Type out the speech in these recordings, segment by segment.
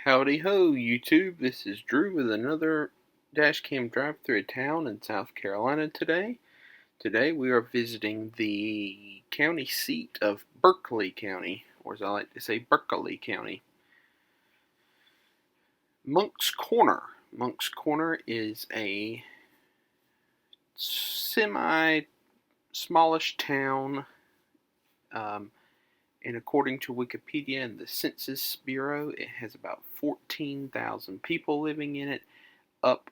Howdy ho, YouTube. This is Drew with another dashcam drive through a town in South Carolina today. Today we are visiting the county seat of Berkeley County, or as I like to say, Berkeley County. Moncks Corner. Moncks Corner is a smallish town, and according to Wikipedia and the Census Bureau, it has about 14,000 people living in it, up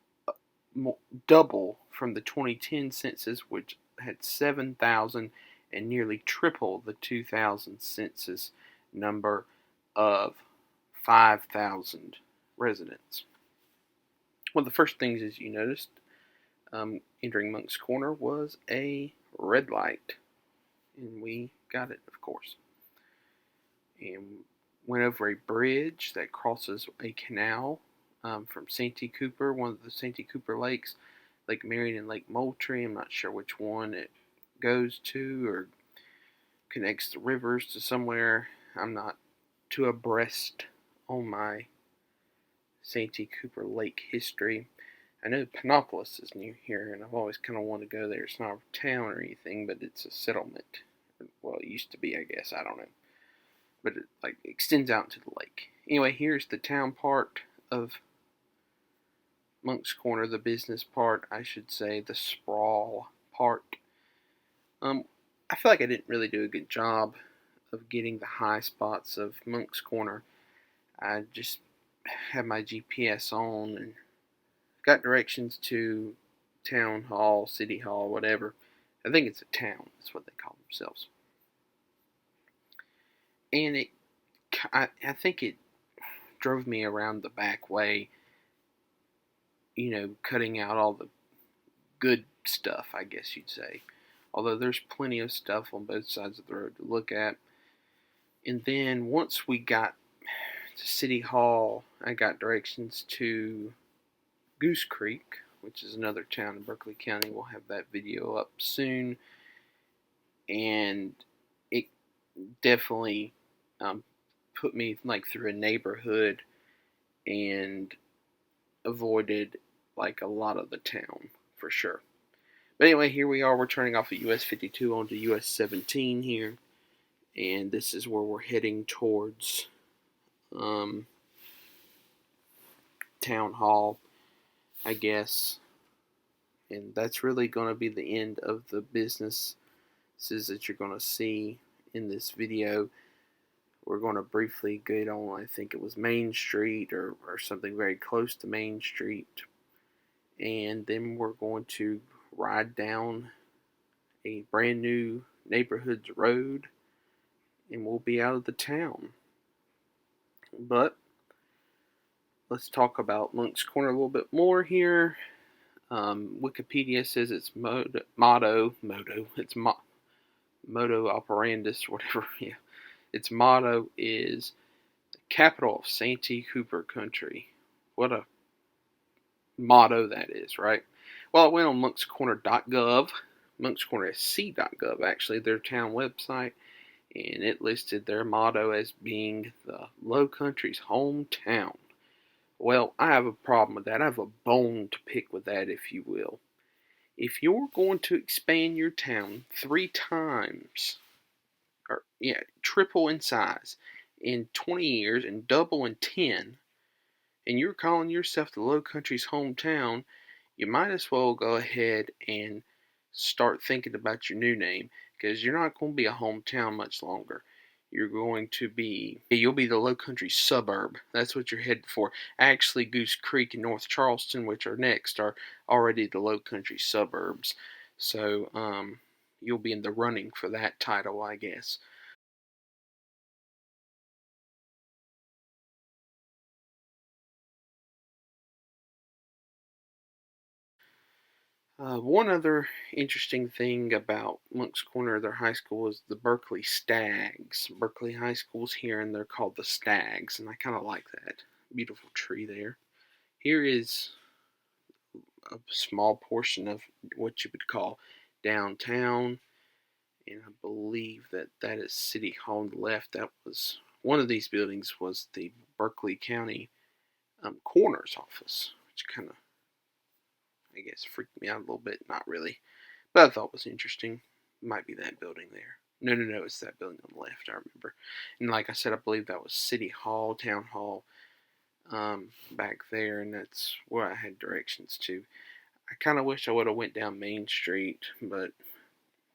double from the 2010 census, which had 7,000, and nearly triple the 2000 census number of 5,000 residents. One of the first things, as you noticed, entering Moncks Corner was a red light, and we got it, of course, and went over a bridge that crosses a canal from Santee Cooper, one of the Santee Cooper lakes, Lake Marion and Lake Moultrie. I'm not sure which one it goes to or connects the rivers to somewhere. I'm not too abreast on my Santee Cooper Lake history. I know Panopolis is near here, and I've always kind of wanted to go there. It's not a town or anything, but it's a settlement. Well, it used to be, I guess. I don't know. But it extends out into the lake. Anyway, here's the town part of Moncks Corner, the business part, I should say, the sprawl part. I feel like I didn't really do a good job of getting the high spots of Moncks Corner. I just had my GPS on and got directions to town hall, city hall, whatever. I think it's a town. That's what they call themselves. And I think it drove me around the back way, cutting out all the good stuff, I guess you'd say. Although there's plenty of stuff on both sides of the road to look at. And then once we got to City Hall, I got directions to Goose Creek, which is another town in Berkeley County. We'll have that video up soon. And it definitely put me through a neighborhood and avoided a lot of the town for sure. But anyway, here we are. We're turning off at US 52 onto US 17 here, and this is where we're heading towards Town Hall, I guess. And that's really going to be the end of the businesses that you're going to see in this video. We're going to briefly get on, I think it was Main Street or something very close to Main Street. And then we're going to ride down a brand new neighborhood's road, and we'll be out of the town. But let's talk about Moncks Corner a little bit more here. Wikipedia says its modo operandus, whatever. Yeah, its motto is the capital of Santee Cooper Country. What a motto that is, right? Well, I went on monckscorner.gov, monckscornersc.gov, actually, their town website, and it listed their motto as being the Low Country's hometown. Well, I have a problem with that. I have a bone to pick with that, if you will. If you're going to expand your town 3 times, or triple in size in 20 years and double in 10, and you're calling yourself the Low Country's hometown, you might as well go ahead and start thinking about your new name, because you're not going to be a hometown much longer. You'll be the Low Country suburb. That's what you're headed for. Actually, Goose Creek and North Charleston, which are next, are already the Low Country suburbs. So, you'll be in the running for that title, I guess. One other interesting thing about Moncks Corner, their high school, is the Berkeley Stags. Berkeley High School's here, and they're called the Stags, and I kind of like that. Beautiful tree there. Here is a small portion of what you would call downtown, and I believe that is City Hall on the left. That was one of these buildings was the Berkeley County coroner's office, which kind of, I guess, freaked me out a little bit. Not really, but I thought it was interesting. Might be that building there. No, it's that building on the left, I remember. And like I said, I believe that was City Hall, Town Hall, back there, and that's where I had directions to. I kind of wish I would have went down Main Street, but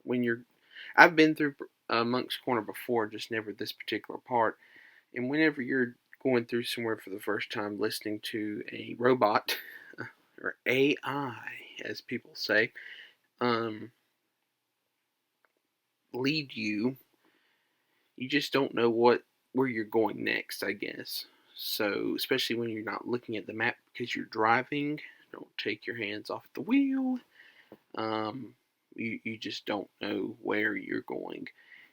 when you're, I've been through Moncks Corner before, just never this particular part. And whenever you're going through somewhere for the first time, listening to a robot or AI, as people say, um, lead you, you just don't know where you're going next, I guess. So, especially when you're not looking at the map because you're driving, don't take your hands off the wheel. You just don't know where you're going,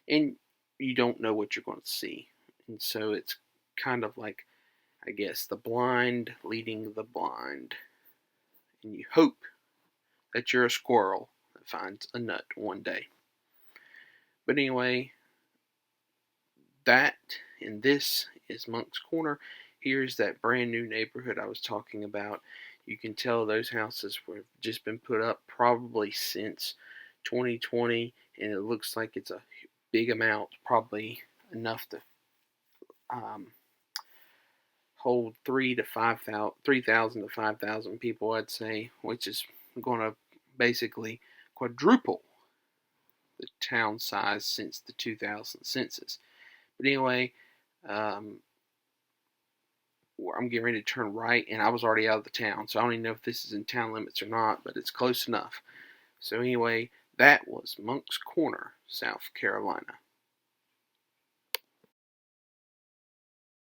and you don't know what you're going to see. And so it's kind of like, I guess, the blind leading the blind. And you hope that you're a squirrel that finds a nut one day. But anyway, that and this is Moncks Corner. Here's that brand new neighborhood I was talking about. You can tell those houses have just been put up probably since 2020, and it looks like it's a big amount, probably enough to hold 3,000 to 5,000 people, I'd say, which is going to basically quadruple the town size since the 2000 census. But anyway, I'm getting ready to turn right, and I was already out of the town, so I don't even know if this is in town limits or not, but it's close enough. So anyway, that was Moncks Corner, South Carolina.